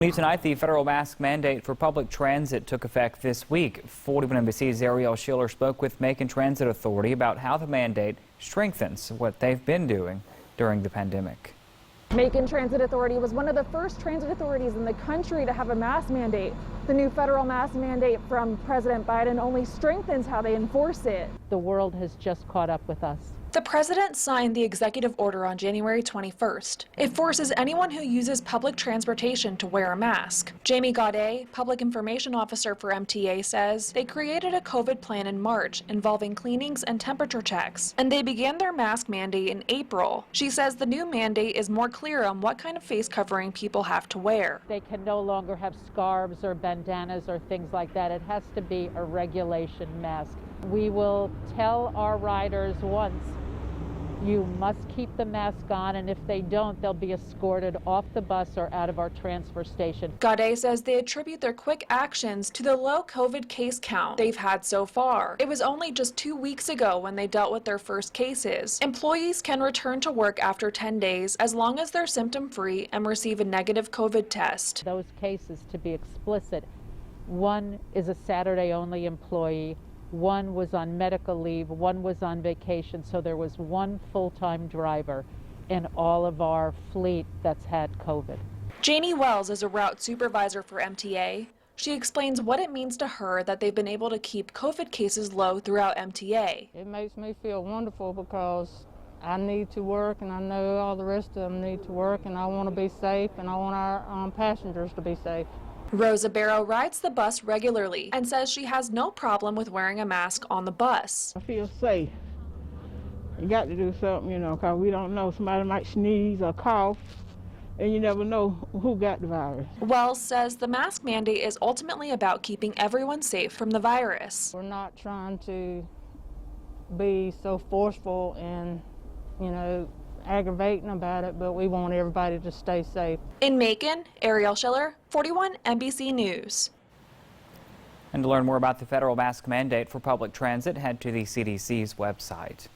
New tonight, the federal mask mandate for public transit took effect this week. 41 NBC's Ariel Schiller spoke with Macon Transit Authority about how the mandate strengthens what they've been doing during the pandemic. Macon Transit Authority was one of the first transit authorities in the country to have a mask mandate. The new federal mask mandate from President Biden only strengthens how they enforce it. The world has just caught up with us. The president signed the executive order on January 21st. It forces anyone who uses public transportation to wear a mask. Jamie Gaudet, public information officer for MTA, says they created a COVID plan in March involving cleanings and temperature checks, and they began their mask mandate in April. She says the new mandate is more clear on what kind of face covering people have to wear. They can no longer have scarves or bandanas or things like that. It has to be a regulation mask. We will tell our riders once, you must keep the mask on, and if they don't, they'll be escorted off the bus or out of our transfer station. Gaudet says they attribute their quick actions to the low COVID case count they've had so far. It was only just 2 weeks ago when they dealt with their first cases. Employees can return to work after 10 days as long as they're symptom-free and receive a negative COVID test. Those cases, to be explicit, one is a Saturday-only employee, one was on medical leave, one was on vacation, so there was one full-time driver in all of our fleet that's had COVID. Janie Wells is a route supervisor for MTA. She explains what it means to her that they've been able to keep COVID cases low throughout MTA. It makes me feel wonderful because I need to work, and I know all the rest of them need to work, and I want to be safe, and I want our passengers to be safe. Rosa Barrow rides the bus regularly and says she has no problem with wearing a mask on the bus. I feel safe. You got to do something, because we don't know. Somebody might sneeze or cough, and you never know who got the virus. Wells says the mask mandate is ultimately about keeping everyone safe from the virus. We're not trying to be so forceful and, aggravating about it, but we want everybody to stay safe. In Macon, Ariel Schiller, 41 NBC News. And to learn more about the federal mask mandate for public transit, head to the CDC's website.